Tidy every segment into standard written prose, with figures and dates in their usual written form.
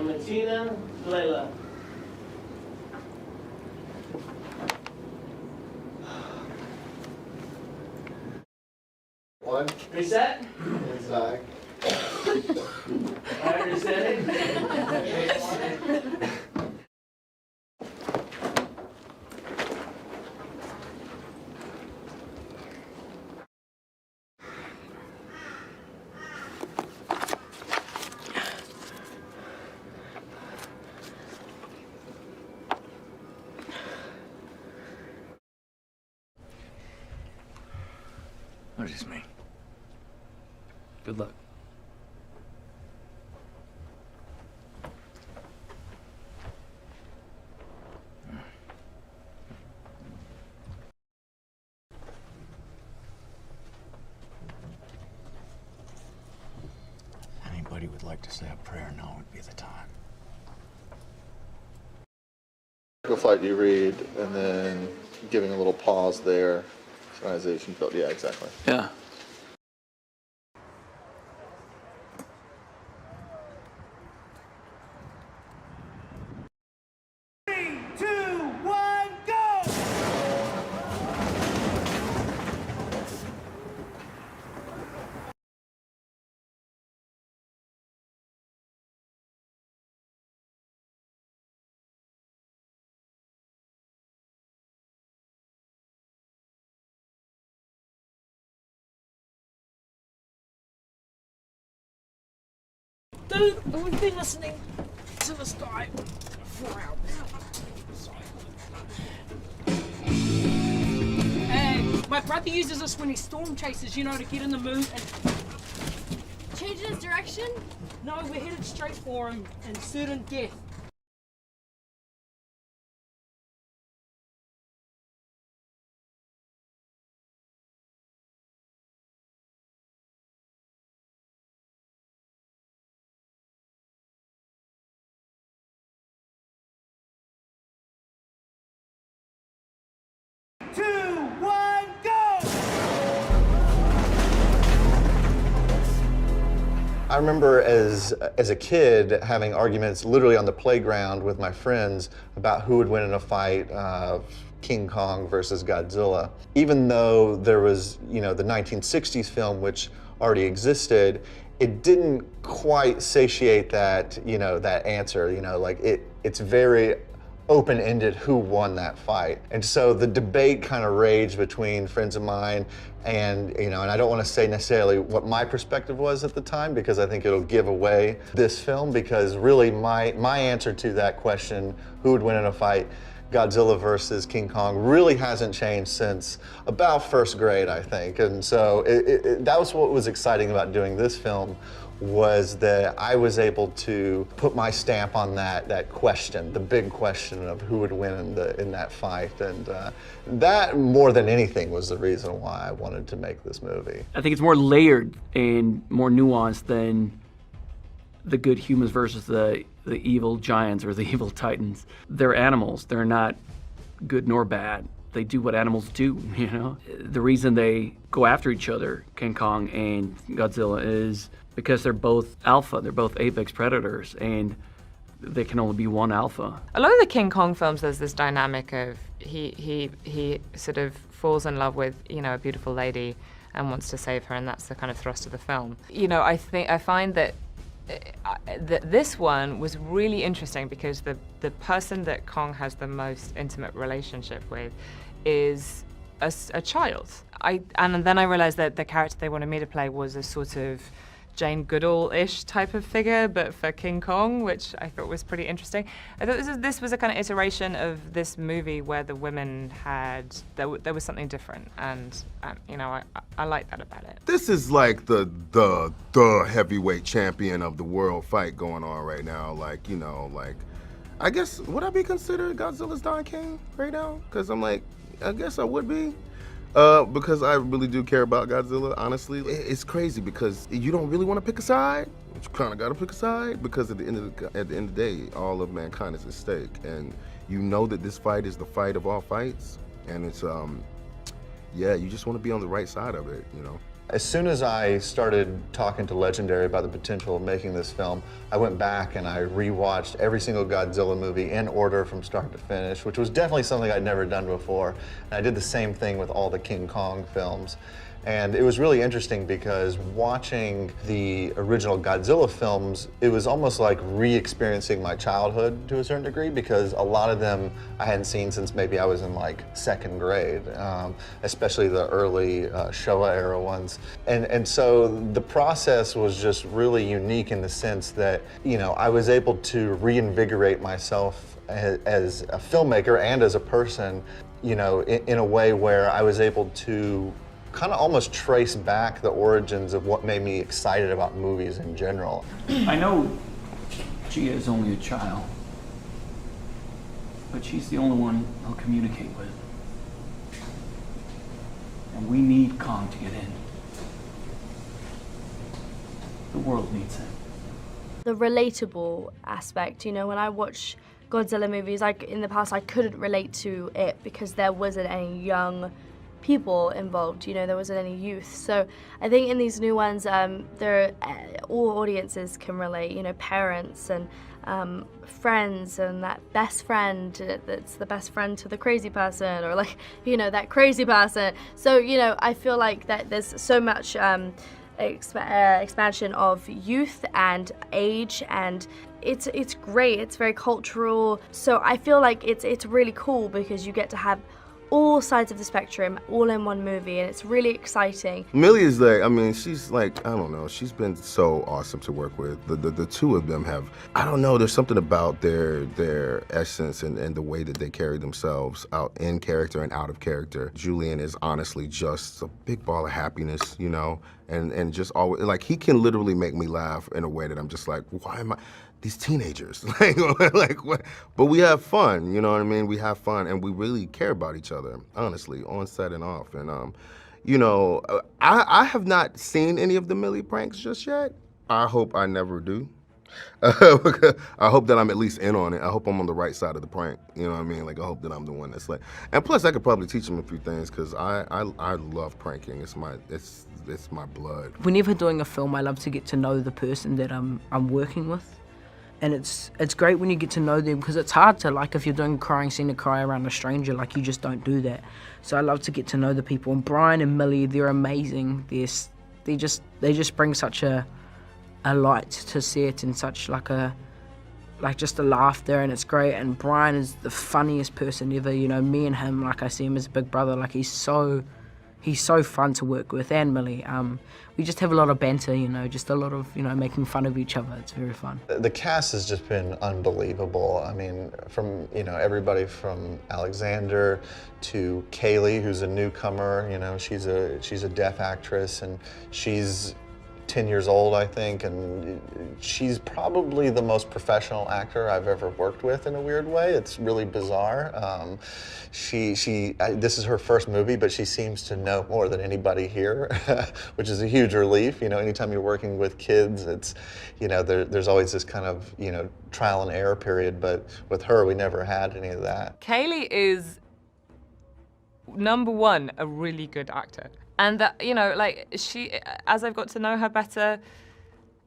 and Martina, Layla. One. Reset. Inside. All right, resetting. What does this mean? Good luck. Anybody would like to say a prayer, now would be the time. Go flight you read, and then giving a little pause there. Synchronization build. Yeah, exactly. Yeah. Dude, we've been listening to this guy for 4 hours. And my brother uses this when he storm chases, you know, to get in the mood and... Changing his direction? No, we're headed straight for him and certain death. I remember as a kid having arguments literally on the playground with my friends about who would win in a fight of King Kong versus Godzilla. Even though there was, you know, the 1960s film which already existed, it didn't quite satiate that, you know, that answer. You know, like it's very open-ended who won that fight. And so the debate kind of raged between friends of mine and, you know, and I don't want to say necessarily what my perspective was at the time because I think it'll give away this film, because really my answer to that question, who would win in a fight, Godzilla versus King Kong, really hasn't changed since about first grade, I think. And so that was what was exciting about doing this film, was that I was able to put my stamp on that question, the big question of who would win in that fight. And that, more than anything, was the reason why I wanted to make this movie. I think it's more layered and more nuanced than the good humans versus the evil giants or the evil titans. They're animals. They're not good nor bad. They do what animals do, you know? The reason they go after each other, King Kong and Godzilla, is because they're both alpha. They're both apex predators, and there can only be one alpha. A lot of the King Kong films, there's this dynamic of he sort of falls in love with, you know, a beautiful lady and wants to save her, and that's the kind of thrust of the film. You know, I find that this one was really interesting because the person that Kong has the most intimate relationship with is a child. And then I realized that the character they wanted me to play was a sort of Jane Goodall-ish type of figure, but for King Kong, which I thought was pretty interesting. I thought this was a kind of iteration of this movie where the women had, there was something different, and you know, I like that about it. This is like the heavyweight champion of the world fight going on right now. Like, you know, like, I guess, would I be considered Godzilla's Don King right now? Because I'm like, I guess I would be. Because I really do care about Godzilla, honestly. It's crazy because you don't really want to pick a side, but you kind of got to pick a side, because at the end of the day, all of mankind is at stake. And you know that this fight is the fight of all fights. And it's, yeah, you just want to be on the right side of it, you know? As soon as I started talking to Legendary about the potential of making this film, I went back and I rewatched every single Godzilla movie in order from start to finish, which was definitely something I'd never done before. And I did the same thing with all the King Kong films. And it was really interesting because watching the original Godzilla films, it was almost like re-experiencing my childhood to a certain degree, because a lot of them I hadn't seen since maybe I was in like second grade, especially the early Showa era ones. And so the process was just really unique in the sense that, you know, I was able to reinvigorate myself as a filmmaker and as a person, you know, in a way where I was able to kind of almost trace back the origins of what made me excited about movies in general. I know Gia is only a child, but she's the only one I'll communicate with. And we need Kong to get in. The world needs him. The relatable aspect, you know, when I watch Godzilla movies, like in the past I couldn't relate to it because there wasn't any young people involved, you know, there wasn't any youth. So I think in these new ones, all audiences can relate, you know, parents and friends and that best friend that's the best friend to the crazy person, or like, you know, that crazy person. So, you know, I feel like that there's so much expansion of youth and age, and it's great, it's very cultural. So I feel like it's really cool because you get to have all sides of the spectrum all in one movie, and it's really exciting. Millie is like, I mean, she's like, I don't know, she's been so awesome to work with. The two of them have, I don't know, there's something about their essence and the way that they carry themselves out in character and out of character. Julian is honestly just a big ball of happiness, you know, and just always, like, he can literally make me laugh in a way that I'm just like, why am I, these teenagers, like what? But we have fun, you know what I mean? We have fun, and we really care about each other, honestly, on set and off. And you know, I have not seen any of the Millie pranks just yet. I hope I never do. I hope that I'm at least in on it. I hope I'm on the right side of the prank. You know what I mean? Like, I hope that I'm the one that's like, and plus I could probably teach them a few things because I love pranking. It's my blood. Whenever doing a film, I love to get to know the person that I'm working with. And it's great when you get to know them, because it's hard to, like, if you're doing a crying scene to cry around a stranger, like, you just don't do that. So I love to get to know the people. And Brian and Millie, they're amazing. They just bring such a light to set, and such just a laughter, and it's great. And Brian is the funniest person ever. You know, me and him, like, I see him as a big brother. Like, he's so fun to work with. And Millie, we just have a lot of banter, you know, just a lot of, you know, making fun of each other. It's very fun. The cast has just been unbelievable. I mean, from, you know, everybody from Alexander to Kaylee, who's a newcomer. You know, she's a deaf actress, and she's 10 years old, I think, and she's probably the most professional actor I've ever worked with in a weird way. It's really bizarre. This is her first movie, but she seems to know more than anybody here, which is a huge relief. You know, anytime you're working with kids, it's, you know, there's always this kind of, you know, trial and error period, but with her, we never had any of that. Kaylee is, number one, a really good actor. And that, you know, like, she, as I've got to know her better,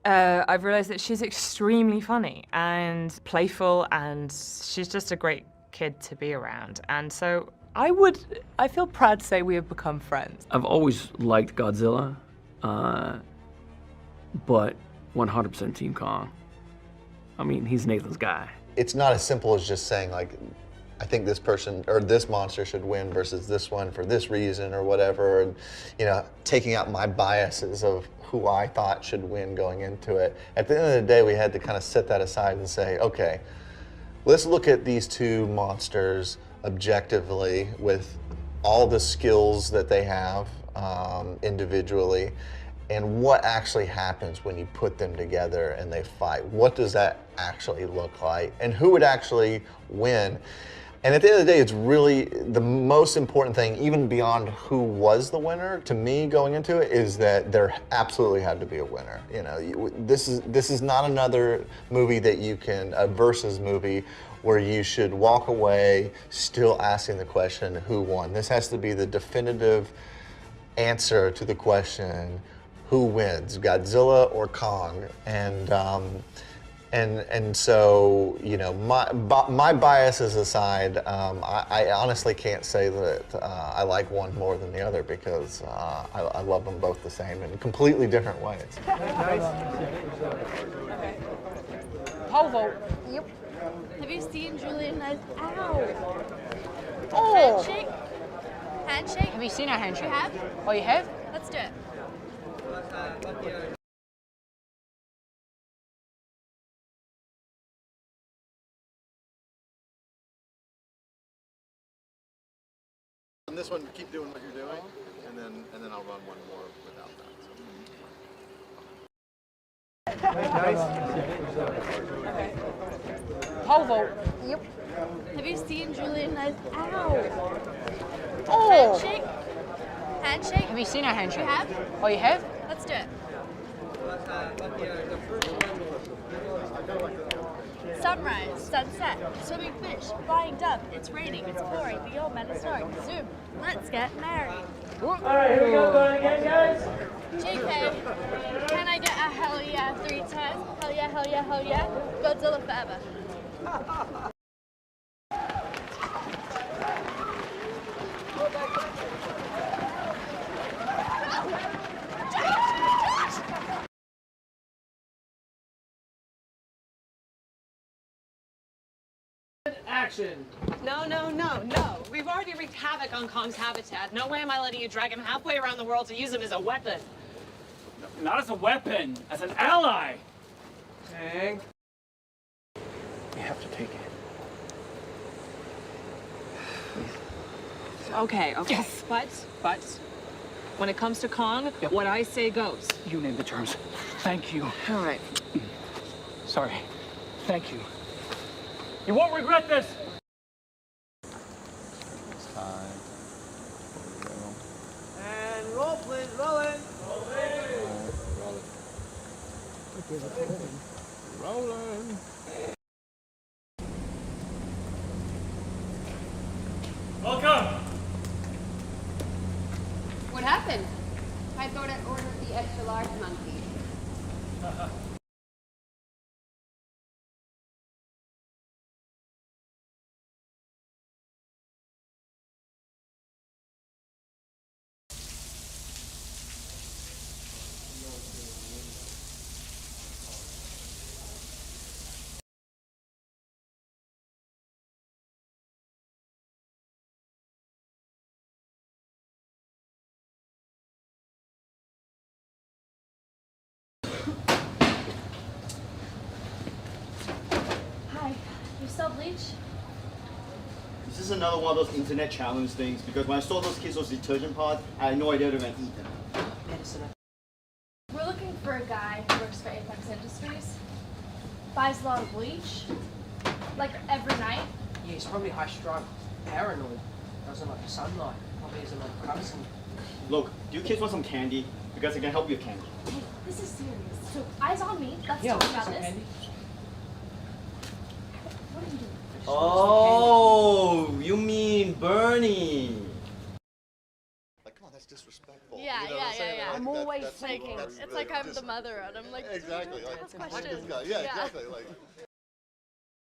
I've realized that she's extremely funny and playful, and she's just a great kid to be around. And so I feel proud to say we have become friends. I've always liked Godzilla, but 100% Team Kong. I mean, he's Nathan's guy. It's not as simple as just saying, like, I think this person or this monster should win versus this one for this reason or whatever, and, you know, taking out my biases of who I thought should win going into it. At the end of the day, we had to kind of set that aside and say, okay, let's look at these two monsters objectively with all the skills that they have individually, and what actually happens when you put them together and they fight. What does that actually look like, and who would actually win? And at the end of the day, it's really the most important thing, even beyond who was the winner, to me going into it, is that there absolutely had to be a winner. You know, this is not another movie that you can, a versus movie, where you should walk away still asking the question, who won? This has to be the definitive answer to the question, who wins, Godzilla or Kong? And so, you know, my biases aside, I honestly can't say that I like one more than the other because I love them both the same in completely different ways. Pole vault. Yep. Have you seen Julian as ow? Oh! Handshake? Handshake? Have you seen our handshake? You have? Oh, you have? Let's do it. On this one, keep doing what you're doing, and then I'll run one more without that. Pole vault. Yep. Have you seen Julian as ow? Oh! Handshake? Handshake? Have you seen our You handshake? have? Oh, you have? Let's do it. Sunrise, sunset, swimming fish, flying dove, it's raining, it's pouring, the old man is snoring. Zoom, let's get married. Alright, here we go, going again, guys. JK, can I get a hell yeah 3 times? Hell yeah, hell yeah, hell yeah. Godzilla forever. Action. No, no, no, no. We've already wreaked havoc on Kong's habitat. No way am I letting you drag him halfway around the world to use him as a weapon. Not as a weapon, as an ally. Hang. You have to take it. Okay, okay. Yes. But, when it comes to Kong, what I say goes. You name the terms. Thank you. All right. Sorry. Thank you. You won't regret this. It's time. And roll, please, rolling. Rolling. Welcome. What happened? I thought I ordered the extra large monkey. Hi, you sell bleach? This is another one of those internet challenge things because when I saw those kids those detergent pods, I had no idea they were gonna eat them. We're looking for a guy who works for Apex Industries. Buys a lot of bleach. Like every night. Yeah, he's probably high strung, paranoid, doesn't like the sunlight, probably isn't like Hudson. Look, do you kids want some candy? Because I can help you with candy. Hey, this is serious. So eyes on me. Let's Yeah, talk let's about get some this. candy. What are you doing? Oh, you mean Bernie? Like, come on, that's disrespectful. Yeah, You know what I'm saying? yeah. Like, I'm always that's thinking. that's It's really like I'm the mother, and I'm like, Exactly. Like, ask like questions. this guy. Yeah, exactly. Like.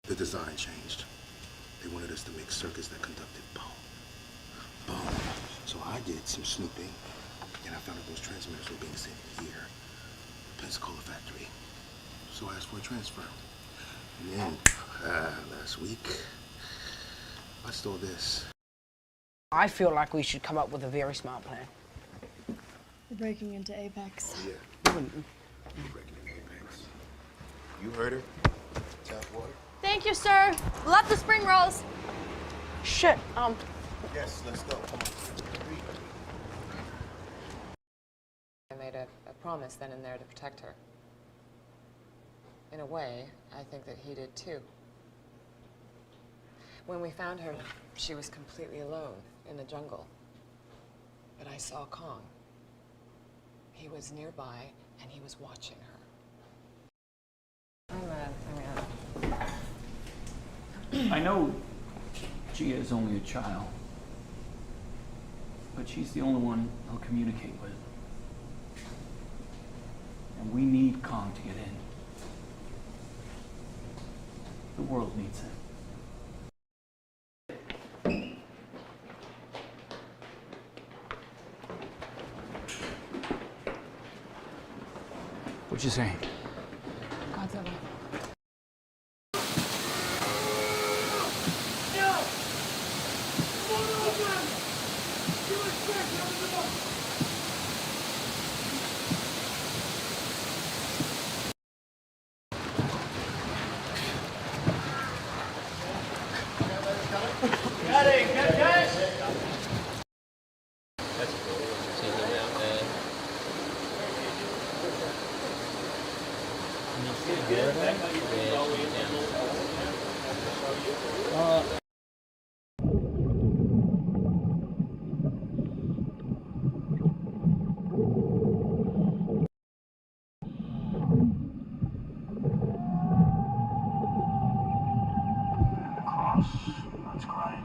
The design changed. They wanted us to make circuits that conducted boom, boom. So I did some snooping, and I found out those transmitters were being sent here, Pensacola factory. So I asked for a transfer. And then, last week, I stole this. I feel like we should come up with a very smart plan. We're breaking into Apex. Yeah. Breaking in Apex. You heard her. Tap water. Thank you, sir. Love the spring rolls. Shit, Yes, let's go. Come on. I made a promise then and there to protect her. In a way, I think that he did too. When we found her, she was completely alone in the jungle. But I saw Kong. He was nearby and he was watching her. I know Gia is only a child, but she's the only one he'll communicate with. And we need Kong to get in. The world needs him. What you saying? Godzilla. That's great.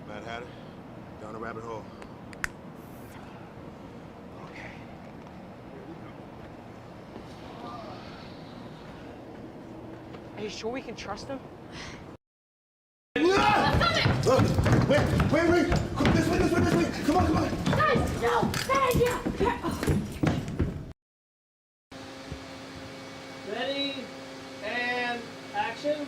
Mad Hatter, down a rabbit hole. Okay. Are you sure we can trust him? Wait! Come this way! Come on! Guys, no! Bad idea! Ready and action.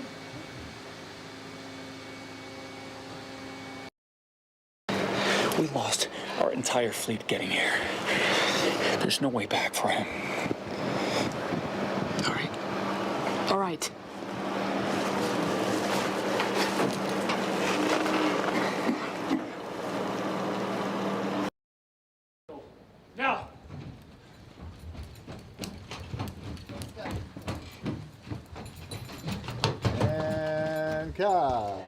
We lost our entire fleet getting here. There's no way back for him. All right. All right. Now. And cut.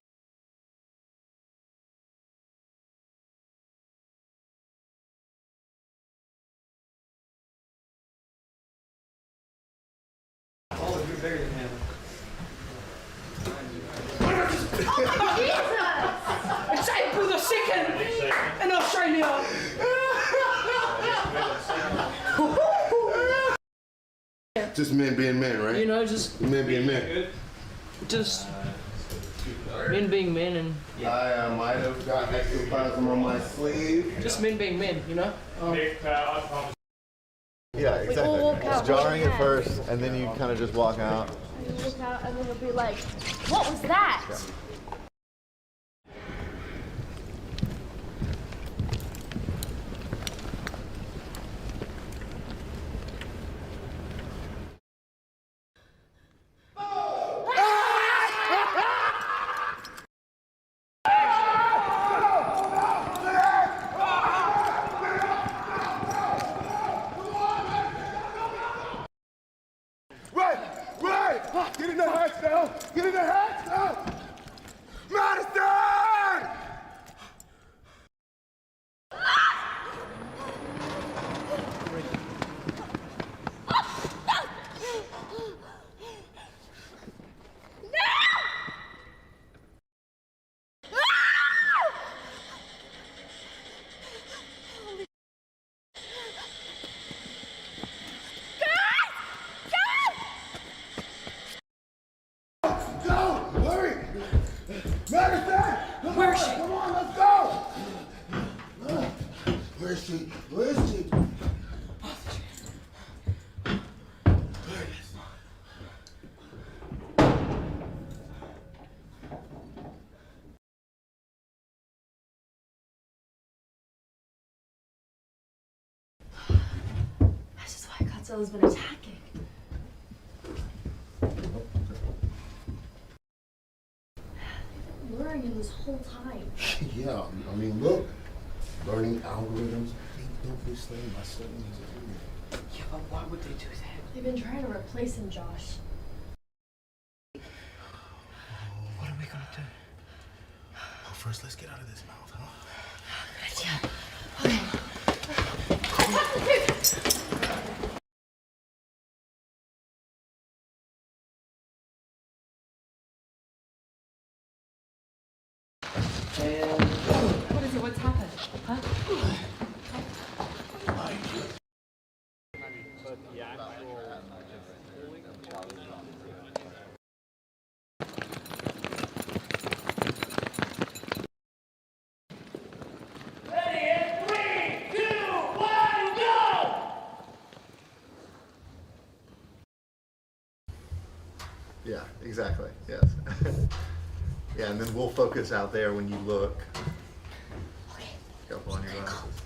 It's April the 2nd in Australia. Just men being men, right? You know, just Men being men. men being men and I might have got ectoplasm on my sleeve. just men being men, you know? Yeah, We all walk exactly. out It's jarring at holding first, and then you kind of just walk out. And you look out and then it'll be like, what was that? Right! Get in the hatch now! Get in the hatch now! Madison! Where is she? Come on, let's go! Where is she? Where is she? This is why Godzilla's been attacking. blurring in this whole time. Yeah, I mean, look, learning algorithms. Don't be slain by studying as a junior. Yeah, but why would they do that? They've been trying to replace him, Josh. What are we gonna do? Well, first, let's get out of this mouth, huh? What is it? What's happened? Huh? Yeah, exactly. Yes. Yeah, and then we'll focus out there when you look. Okay. Go on your glasses.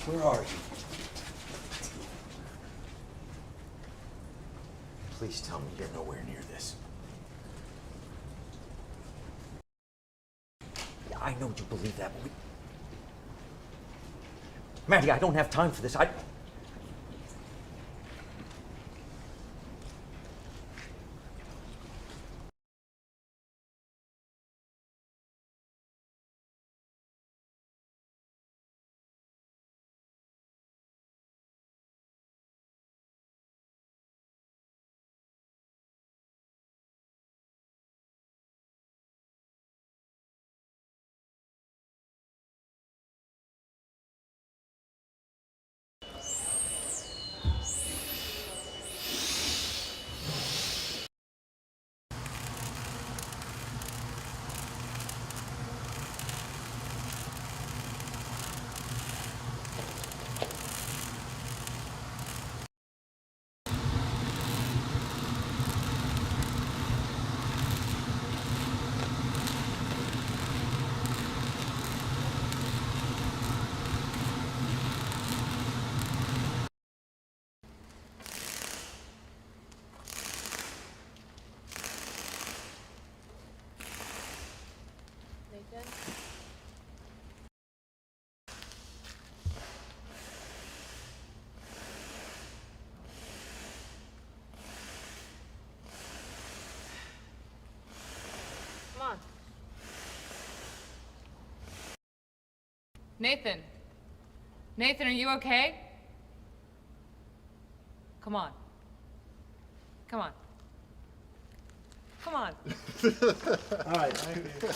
Where are you? Please tell me you're nowhere near this. Yeah, I know you believe that, but Maddie, I don't have time for this. Come on. Nathan. Nathan, are you okay? Come on. Come on. Come on. All right, thank you.